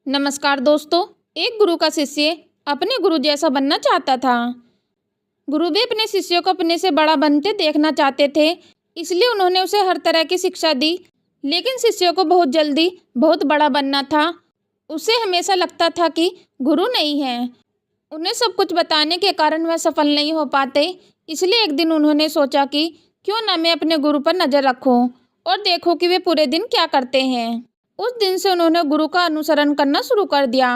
नमस्कार दोस्तों। एक गुरु का शिष्य अपने गुरु जैसा बनना चाहता था। गुरु भी अपने शिष्यों को अपने से बड़ा बनते देखना चाहते थे, इसलिए उन्होंने उसे हर तरह की शिक्षा दी। लेकिन शिष्यों को बहुत जल्दी बहुत बड़ा बनना था। उसे हमेशा लगता था कि गुरु नहीं है। उन्हें सब कुछ बताने के कारण वह सफल नहीं हो पाते। इसलिए एक दिन उन्होंने सोचा कि क्यों ना मैं अपने गुरु पर नज़र रखूं और देखूं कि वे पूरे दिन क्या करते हैं। उस दिन से उन्होंने गुरु का अनुसरण करना शुरू कर दिया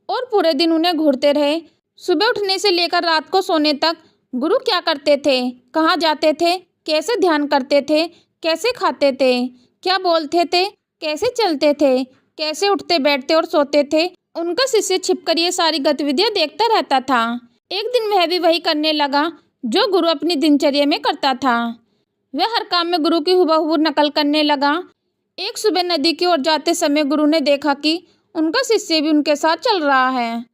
और पूरे दिन उन्हें घूरते रहे। सुबह उठने से लेकर रात को सोने तक गुरु क्या करते थे, कहाँ जाते थे, कैसे ध्यान करते थे, कैसे खाते थे, क्या बोलते थे, कैसे चलते थे, कैसे उठते बैठते और सोते थे, उनका शिष्य छिपकर ये सारी गतिविधियां देखता रहता था। एक दिन वह भी वही करने लगा जो गुरु अपनी दिनचर्या में करता था। वह हर काम में गुरु की हुबहू नकल करने लगा। एक सुबह नदी की ओर जाते समय गुरु ने देखा कि उनका शिष्य भी उनके साथ चल रहा है।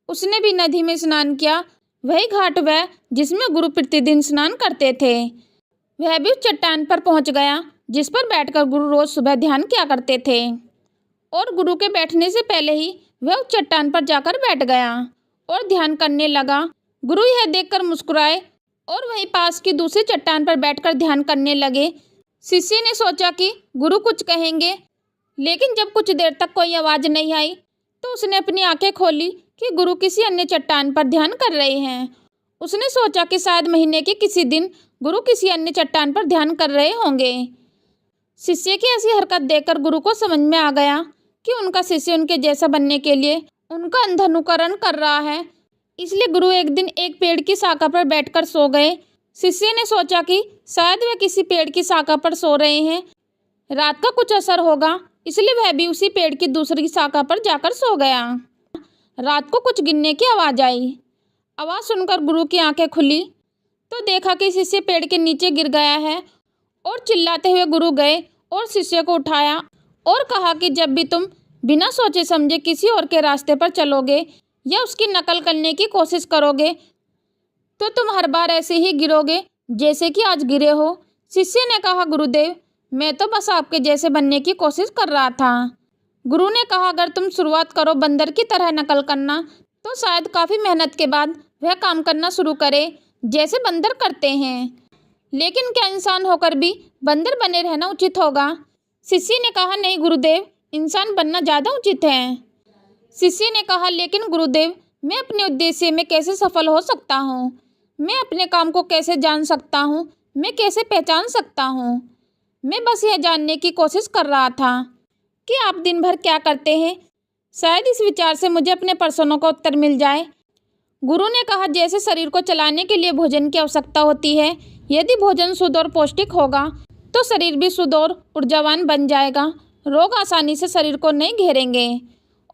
उसने भी नदी में स्नान किया। वही घाट वह जिसमें गुरु प्रतिदिन स्नान करते थे। वह भी उस चट्टान पर पहुंच गया जिस पर बैठकर गुरु रोज सुबह ध्यान किया करते थे। और गुरु के बैठने से पहले ही वह उस चट्टान पर जाकर बैठ गया और ध्यान करने लगा। गुरु यह देखकर मुस्कुराए और वहीं पास की दूसरी चट्टान पर बैठकर ध्यान करने लगे। शिष्य ने सोचा कि गुरु कुछ कहेंगे, लेकिन जब कुछ देर तक कोई आवाज़ नहीं आई तो उसने अपनी आंखें खोली कि गुरु किसी अन्य चट्टान पर ध्यान कर रहे हैं। उसने सोचा कि शायद महीने के किसी दिन गुरु किसी अन्य चट्टान पर ध्यान कर रहे होंगे। शिष्य की ऐसी हरकत देखकर गुरु को समझ में आ गया कि उनका शिष्य उनके जैसा बनने के लिए उनका अंधा अनुकरण कर रहा है। इसलिए गुरु एक दिन एक पेड़ की शाखा पर बैठकर सो गए। शिष्य ने सोचा कि शायद वे किसी पेड़ की शाखा पर सो रहे हैं, रात का कुछ असर होगा, इसलिए वह भी उसी पेड़ की दूसरी शाखा पर जाकर सो गया। रात को कुछ गिरने की आवाज़ आई। आवाज़ सुनकर गुरु की आंखें खुली तो देखा कि शिष्य पेड़ के नीचे गिर गया है और चिल्लाते हुए गुरु गए और शिष्य को उठाया और कहा कि जब भी तुम बिना सोचे समझे किसी और के रास्ते पर चलोगे या उसकी नकल करने की कोशिश करोगे तो तुम हर बार ऐसे ही गिरोगे जैसे कि आज गिरे हो। शिष्य ने कहा, गुरुदेव, मैं तो बस आपके जैसे बनने की कोशिश कर रहा था। गुरु ने कहा, अगर तुम शुरुआत करो बंदर की तरह नकल करना तो शायद काफ़ी मेहनत के बाद वह काम करना शुरू करे जैसे बंदर करते हैं। लेकिन क्या इंसान होकर भी बंदर बने रहना उचित होगा? शिष्य ने कहा, नहीं गुरुदेव, इंसान बनना ज़्यादा उचित है। शिष्य ने कहा, लेकिन गुरुदेव, मैं अपने उद्देश्य में कैसे सफल हो सकता हूँ? मैं अपने काम को कैसे जान सकता हूँ? मैं कैसे पहचान सकता हूँ? मैं बस यह जानने की कोशिश कर रहा था कि आप दिन भर क्या करते हैं। शायद इस विचार से मुझे अपने प्रश्नों का उत्तर मिल जाए। गुरु ने कहा, जैसे शरीर को चलाने के लिए भोजन की आवश्यकता होती है, यदि भोजन शुद्ध और पौष्टिक होगा तो शरीर भी शुद्ध और ऊर्जावान बन जाएगा। रोग आसानी से शरीर को नहीं घेरेंगे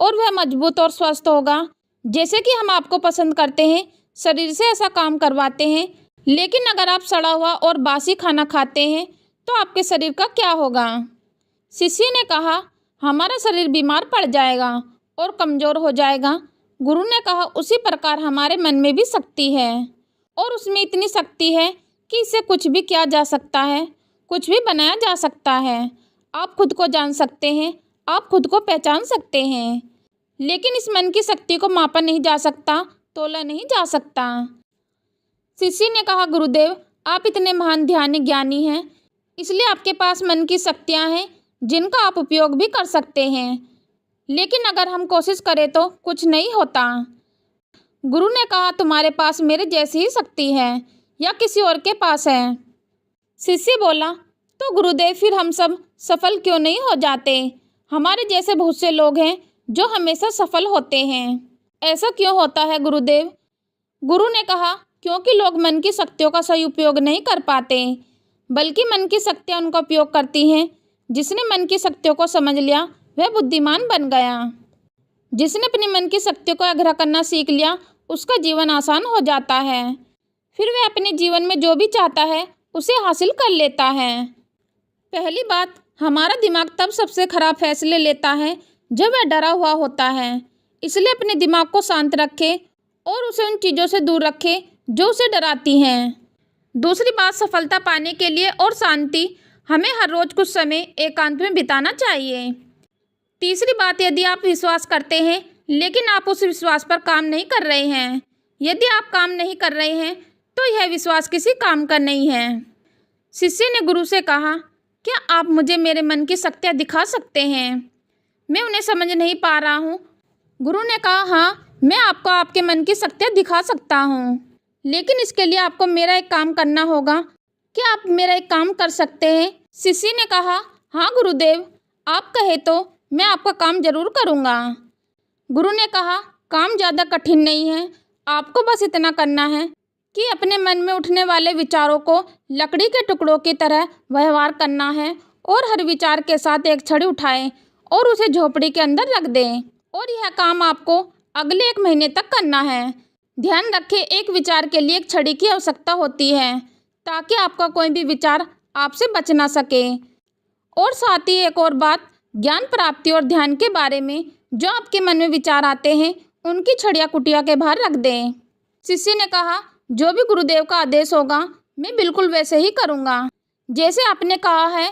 और वह मजबूत और स्वस्थ होगा। जैसे कि हम आपको पसंद करते हैं, शरीर से ऐसा काम करवाते हैं, लेकिन अगर आप सड़ा हुआ और बासी खाना खाते हैं तो आपके शरीर का क्या होगा? शिष्य ने कहा, हमारा शरीर बीमार पड़ जाएगा और कमज़ोर हो जाएगा। गुरु ने कहा, उसी प्रकार हमारे मन में भी शक्ति है और उसमें इतनी शक्ति है कि इससे कुछ भी किया जा सकता है, कुछ भी बनाया जा सकता है। आप खुद को जान सकते हैं, आप खुद को पहचान सकते हैं, लेकिन इस मन की शक्ति को मापा नहीं जा सकता, तोला नहीं जा सकता। शिष्य ने कहा, गुरुदेव, आप इतने महान ध्यानी ज्ञानी हैं, इसलिए आपके पास मन की शक्तियाँ हैं जिनका आप उपयोग भी कर सकते हैं, लेकिन अगर हम कोशिश करें तो कुछ नहीं होता। गुरु ने कहा, तुम्हारे पास मेरे जैसी ही शक्ति है या किसी और के पास है? शिष्य बोला, तो गुरुदेव, फिर हम सब सफल क्यों नहीं हो जाते? हमारे जैसे बहुत से लोग हैं जो हमेशा सफल होते हैं। ऐसा क्यों होता है गुरुदेव? गुरु ने कहा, क्योंकि लोग मन की शक्तियों का सही उपयोग नहीं कर पाते, बल्कि मन की शक्तियाँ उनका उपयोग करती हैं। जिसने मन की शक्तियों को समझ लिया वह बुद्धिमान बन गया। जिसने अपनी मन की शक्तियों को आग्रह करना सीख लिया उसका जीवन आसान हो जाता है। फिर वह अपने जीवन में जो भी चाहता है उसे हासिल कर लेता है। पहली बात, हमारा दिमाग तब सबसे खराब फैसले लेता है जब वह डरा हुआ होता है। इसलिए अपने दिमाग को शांत रखें और उसे उन चीज़ों से दूर रखें जो उसे डराती हैं। दूसरी बात, सफलता पाने के लिए और शांति हमें हर रोज़ कुछ समय एकांत में बिताना चाहिए। तीसरी बात, यदि आप विश्वास करते हैं लेकिन आप उस विश्वास पर काम नहीं कर रहे हैं, यदि आप काम नहीं कर रहे हैं तो यह विश्वास किसी काम का नहीं है। शिष्य ने गुरु से कहा, क्या आप मुझे मेरे मन की शक्तियाँ दिखा सकते हैं? मैं उन्हें समझ नहीं पा रहा हूँ। गुरु ने कहा, हाँ, मैं आपको आपके मन की शक्तियाँ दिखा सकता हूँ, लेकिन इसके लिए आपको मेरा एक काम करना होगा। क्या आप मेरा एक काम कर सकते हैं? शिष्य ने कहा, हाँ गुरुदेव, आप कहे तो मैं आपका काम जरूर करूँगा। गुरु ने कहा, काम ज़्यादा कठिन नहीं है, आपको बस इतना करना है कि अपने मन में उठने वाले विचारों को लकड़ी के टुकड़ों की तरह व्यवहार करना है और हर विचार के साथ एक छड़ी उठाएं और उसे झोपड़ी के अंदर रख दें। और यह काम आपको अगले 1 महीने तक करना है। ध्यान रखें, एक विचार के लिए एक छड़ी की आवश्यकता होती है ताकि आपका कोई भी विचार आपसे बच ना सके। और साथ ही एक और बात, ज्ञान प्राप्ति और ध्यान के बारे में जो आपके मन में विचार आते हैं उनकी छड़ियाँ कुटिया के बाहर रख दें। शिष्य ने कहा, जो भी गुरुदेव का आदेश होगा मैं बिल्कुल वैसे ही करूँगा जैसे आपने कहा है।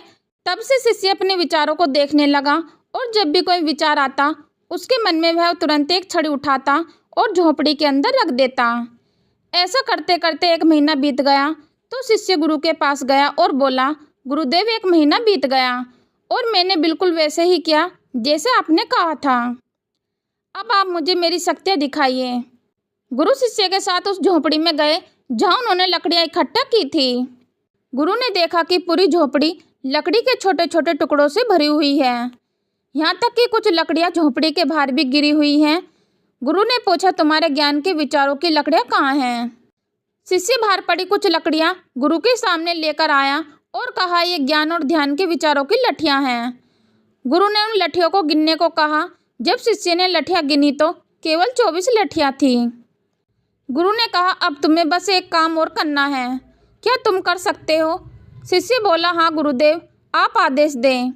तब से शिष्य अपने विचारों को देखने लगा और जब भी कोई विचार आता उसके मन में वह तुरंत एक छड़ी उठाता और झोपड़ी के अंदर रख देता। ऐसा करते करते 1 महीना बीत गया तो शिष्य गुरु के पास गया और बोला, गुरुदेव 1 महीना बीत गया और मैंने बिल्कुल वैसे ही किया जैसे आपने कहा था। अब आप मुझे मेरी शक्तियाँ दिखाइए। गुरु शिष्य के साथ उस झोपड़ी में गए जहाँ उन्होंने लकड़ियाँ इकट्ठा की थी। गुरु ने देखा कि पूरी झोपड़ी लकड़ी के छोटे छोटे टुकड़ों से भरी हुई है, यहाँ तक कि कुछ लकड़ियाँ झोपड़ी के बाहर भी गिरी हुई हैं। गुरु ने पूछा, तुम्हारे ज्ञान के विचारों की लकड़ियाँ कहाँ हैं? शिष्य बाहर पड़ी कुछ लकड़ियाँ गुरु के सामने लेकर आया और कहा, ये ज्ञान और ध्यान के विचारों की लठियाँ हैं। गुरु ने उन लठियों को गिनने को कहा। जब शिष्य ने लठियाँ गिनी तो केवल 24 लठियाँ थीं। गुरु ने कहा, अब तुम्हें बस एक काम और करना है, क्या तुम कर सकते हो? शिष्य बोला, हाँ गुरुदेव, आप आदेश दें।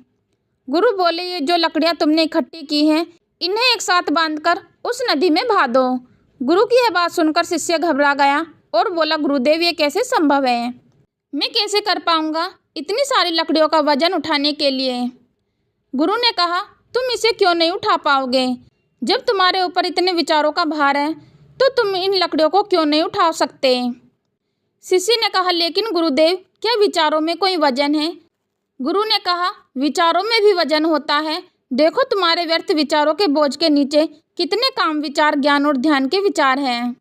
गुरु बोले, ये जो लकड़ियाँ तुमने इकट्ठी की हैं इन्हें एक साथ बांधकर उस नदी में बहा दो। गुरु की यह बात सुनकर शिष्य घबरा गया और बोला, गुरुदेव ये कैसे संभव है? मैं कैसे कर पाऊँगा इतनी सारी लकड़ियों का वजन उठाने के लिए? गुरु ने कहा, तुम इसे क्यों नहीं उठा पाओगे? जब तुम्हारे ऊपर इतने विचारों का भार है तो तुम इन लकड़ियों को क्यों नहीं उठा सकते? शिष्य ने कहा, लेकिन गुरुदेव, क्या विचारों में कोई वजन है? गुरु ने कहा, विचारों में भी वजन होता है। देखो, तुम्हारे व्यर्थ विचारों के बोझ के नीचे कितने काम विचार, ज्ञान और ध्यान के विचार हैं।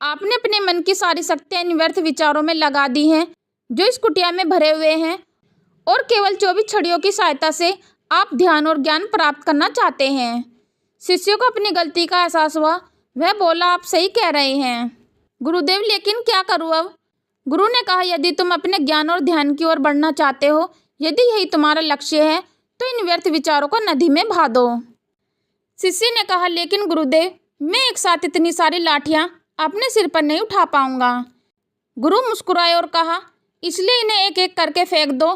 आपने अपने मन की सारी शक्तियाँ इन व्यर्थ विचारों में लगा दी हैं जो इस कुटिया में भरे हुए हैं, और केवल 24 छड़ियों की सहायता से आप ध्यान और ज्ञान प्राप्त करना चाहते हैं। शिष्य को अपनी गलती का एहसास हुआ। वह बोला, आप सही कह रहे हैं गुरुदेव, लेकिन क्या करूँ अब? गुरु ने कहा, यदि तुम अपने ज्ञान और ध्यान की ओर बढ़ना चाहते हो, यदि यही तुम्हारा लक्ष्य है, तो इन व्यर्थ विचारों को नदी में बहा दो। शिष्य ने कहा, लेकिन गुरुदेव, मैं एक साथ इतनी सारी लाठियाँ अपने सिर पर नहीं उठा पाऊंगा। गुरु मुस्कुराए और कहा, इसलिए इन्हें एक एक करके फेंक दो।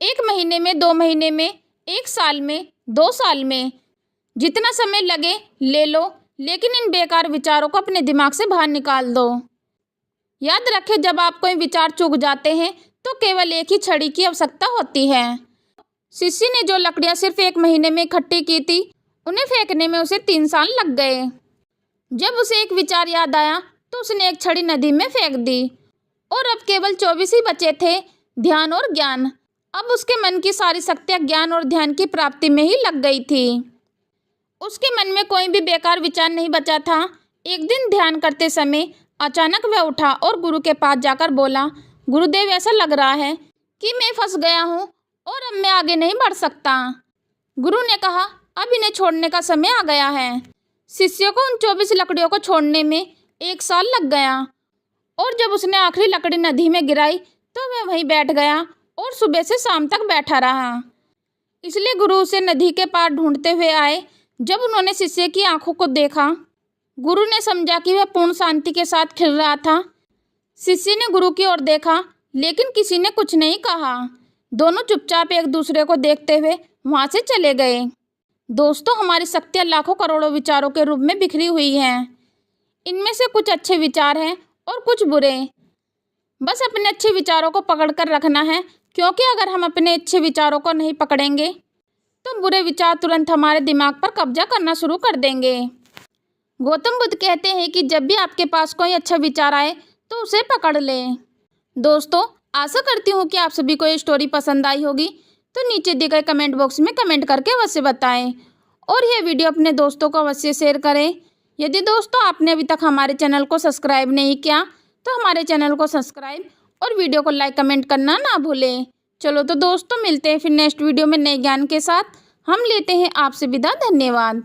1 महीने में, 2 महीने में, 1 साल में, 2 साल में, जितना समय लगे ले लो, लेकिन इन बेकार विचारों को अपने दिमाग से बाहर निकाल दो। याद रखें, जब आप कोई विचार चूक जाते हैं तो केवल एक ही छड़ी की आवश्यकता होती है। शिष्य ने जो लकड़ियाँ सिर्फ 1 महीने में इकट्ठी की थी, उन्हें फेंकने में उसे 3 साल लग गए। जब उसे एक विचार याद आया तो उसने एक छड़ी नदी में फेंक दी और अब केवल 24 ही बचे थे, ध्यान और ज्ञान। अब उसके मन की सारी शक्तियाँ ज्ञान और ध्यान की प्राप्ति में ही लग गई थी। उसके मन में कोई भी बेकार विचार नहीं बचा था। एक दिन ध्यान करते समय अचानक वह उठा और गुरु के पास जाकर बोला, गुरुदेव, ऐसा लग रहा है कि मैं फंस गया हूँ और अब मैं आगे नहीं बढ़ सकता। गुरु ने कहा, अब इन्हें छोड़ने का समय आ गया है। शिष्य को उन 24 लकड़ियों को छोड़ने में 1 साल लग गया और जब उसने आखिरी लकड़ी नदी में गिराई तो वह वहीं बैठ गया और सुबह से शाम तक बैठा रहा। इसलिए गुरु उसे नदी के पार ढूंढते हुए आए। जब उन्होंने शिष्य की आंखों को देखा, गुरु ने समझा कि वह पूर्ण शांति के साथ खिल रहा था। शिष्य ने गुरु की ओर देखा, लेकिन किसी ने कुछ नहीं कहा। दोनों चुपचाप एक दूसरे को देखते हुए वहाँ से चले गए। दोस्तों, हमारी शक्तियाँ लाखों करोड़ों विचारों के रूप में बिखरी हुई हैं। इनमें से कुछ अच्छे विचार हैं और कुछ बुरे। बस अपने अच्छे विचारों को पकड़ कर रखना है, क्योंकि अगर हम अपने अच्छे विचारों को नहीं पकड़ेंगे तो बुरे विचार तुरंत हमारे दिमाग पर कब्जा करना शुरू कर देंगे। गौतम बुद्ध कहते हैं कि जब भी आपके पास कोई अच्छा विचार आए तो उसे पकड़ लें। दोस्तों, आशा करती हूँ कि आप सभी को ये स्टोरी पसंद आई होगी। तो नीचे दिए गए कमेंट बॉक्स में कमेंट करके अवश्य बताएं और यह वीडियो अपने दोस्तों को अवश्य शेयर करें। यदि दोस्तों आपने अभी तक हमारे चैनल को सब्सक्राइब नहीं किया तो हमारे चैनल को सब्सक्राइब और वीडियो को लाइक कमेंट करना ना भूलें। चलो तो दोस्तों, मिलते हैं फिर नेक्स्ट वीडियो में नए ज्ञान के साथ। हम लेते हैं आपसे विदा। धन्यवाद।